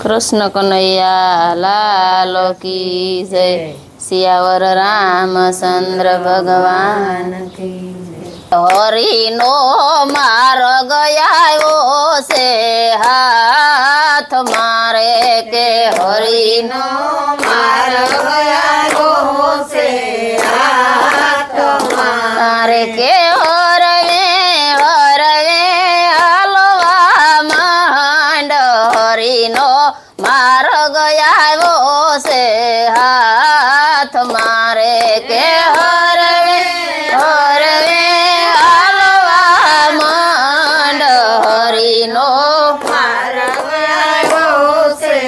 कृष्ण कन्हैया लाल की जय। सियावर रामचंद्र भगवान की जय। हरि नो मार्ग आयो से हाथ मारे के हरि नो मार्ग आयो से हाथ मारे के हरवे हलवा मांड हरि नो मार्ग आयो से हाथ मारे के हरवे हलवा मांड हरि नो मार्ग आयो से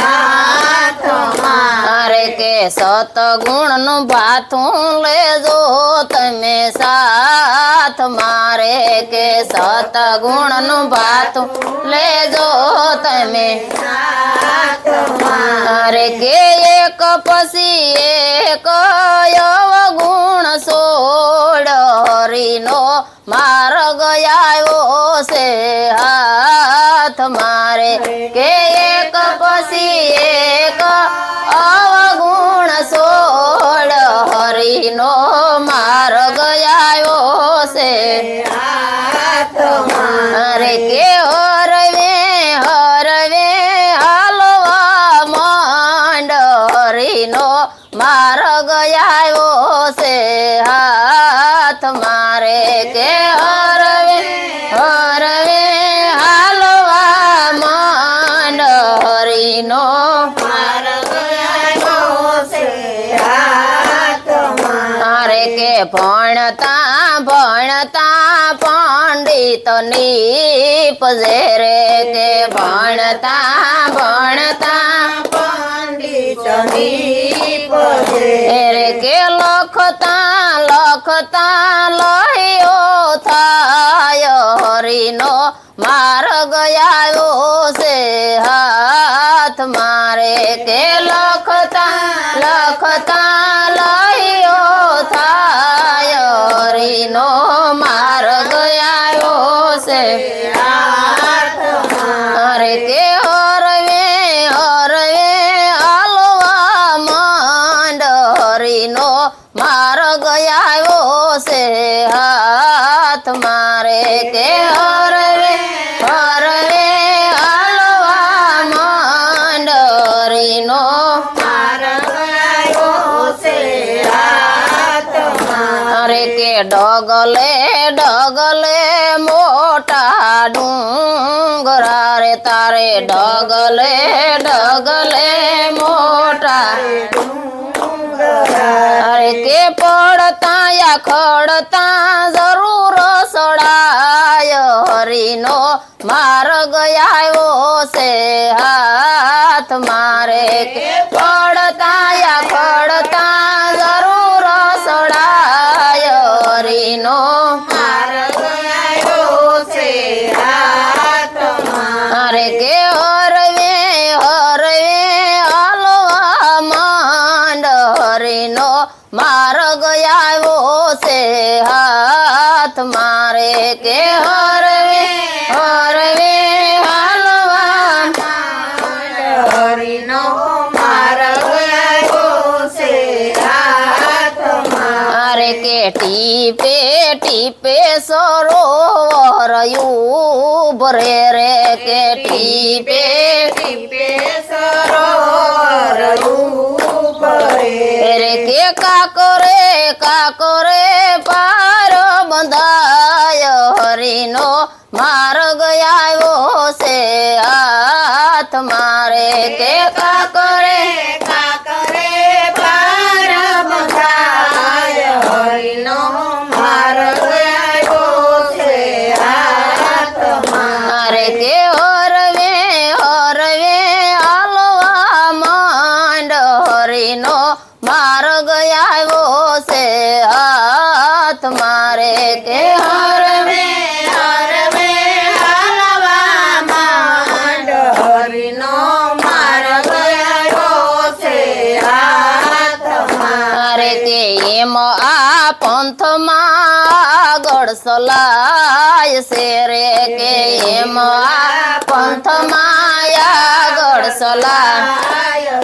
हाथ मारे के सतगुण नु बातू ले जो तमे साथ मारे के सतगुण नु बातू ले जो तमे साथ मारे के एक पसी एक अवगुण सोड़ हरि नो मार्ग आयो से हाथ मारे के एक पसी एक अवगुण सोड़ हरि नो मार्ग आयो से हाथ मारे के हरवे हलवा मांड हरि नो मार्ग आयो से हाथ मारे के हरवे हलवा मांड हरि नो मार्ग आयो से हाथ मारे के भणता पंडित निपजे रे के भणता पंडित निपजे रे के लखता लयो थाय हरि नो मार्ग आयो से हाथ मारे के लखता लयो थाय हरि नो मार्ग आयो से हाथ मारे के हरवे हलवा मांड हरि नो मार्ग आयो से हाथ मारे के हरवे हलवा मांड हरि नो मार्ग आयो से हाथ मारे के डगले मोटा डूंगरा रे तारे डगले मोटा अरे के पड़ता या खड़ता जरूर सड़ाय हरि नो मार्ग आयो से हाथ मारे के पड़ता या खड़ता जरूर सड़ाय हरि नो मार्ग आयो से हाथ मारे के हरवे हलवा मांड हरि नो मार्ग आयो से हाथ मारे के हरवे हलवा मांड हरि नो मार्ग आयो से हाथ मारे के टीपे सरोवर युबरे रे के टीपे सरोवर युबरे रे के का करे पार बंधाय हरि नो मार्ग आयो से हाथ मारे के का करे पार बंधाय हरि नो मार्ग आयो से हाथ मारे के हरवे हलवा मांड हरि नो मार्ग आयो से हाथ मारे के हरवे हलवा मांड हरि नो मार्ग आयो से हाथ मारे के एम आ पंथ मा આગળ ગડસલાય છે રે કે એમ આ પંથમાં આગળ સલાય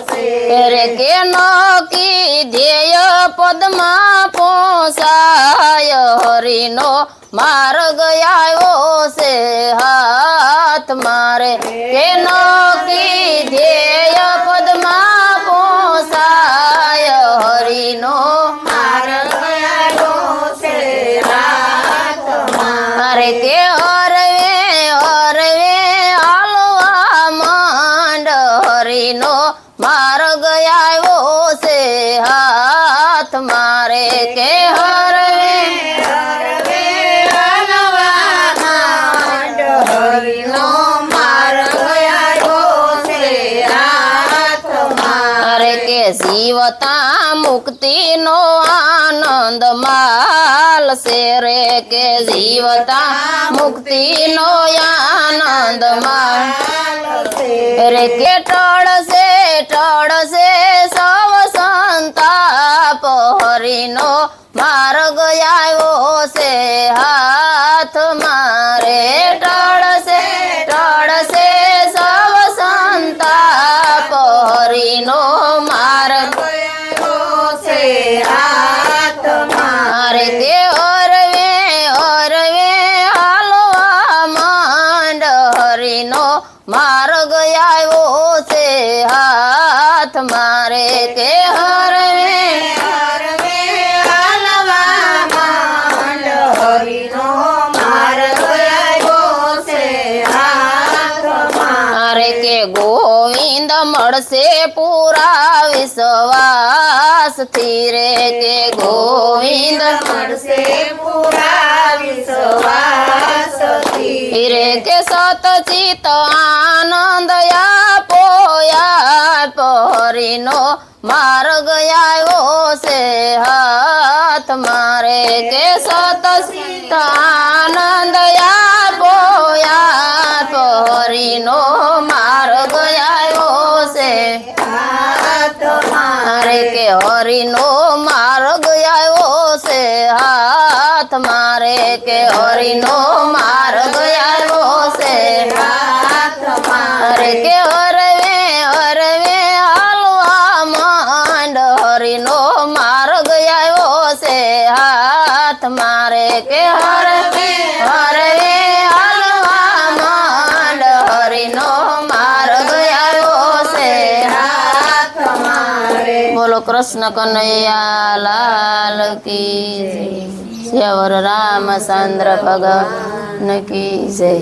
રે કે નકી ધ્યેય પદમાં પહોંચાય હરિનો માર્ગ આવ્યો છે હાથ મારે કે નકી ધ્યેય પદમાં પહોંચાય હરિનો માર્ગ આવ્યો છે હાથ મારે કે હરવે હરવે હાલવા માંડ હરિનો માર્ગ આવ્યો છે હાથ મારે કે હરવે હરવે હાલવા માંડ હરિનો માર્ગ આવ્યો છે હાથ મારે કે જીવતા મુક્તિનો આનંદ માલ છે રે કે જીવતા મુક્તિનો આનંદ માલ રે કે ટળશે સૌ સંતાપ હરિનો માર્ગ આવ્યો છે હાથ મારે ટળશે સૌ સંતાપ હરિનો માર્ગ આવ્યો છે હાથ મારે કે હરવે હરવે હાલવા માંડ હરિનો માર્ગ આવ્યો છે હાથ મારે કે હરવે હરવે હાલવા માંડ હરિનો માર્ગ આવ્યો છે હાથ મારે કે ગોવિંદ મળશે પૂરા વિશ્વાસથી રે કે ગોવિંદ મળશે પૂરા વિશ્વાસથી રે કે સતચિત આનંદ આપો હરિનો માર્ગ આવ્યો છે હાથ મારે કે સતચિત આનંદ આપો હરિનો માર્ગ આવ્યો છે હાથ મારે કે હરિનો માર્ગ આવ્યો છે હાથ મારે કે હરિનો માર્ગ આવ્યો છે હાથ મારે કે હરવે હરવે હાલવા માંડ હરિનો માર્ગ આવ્યો છે હાથ મારે કે હરવે હરવે હાલવા માંડ હરિનો માર્ગ આવ્યો છે હાથ મારે બોલો કૃષ્ણ કનૈયા લાલ કી જય શ્યાવર રામચંદ્ર ભગવાન કી જય।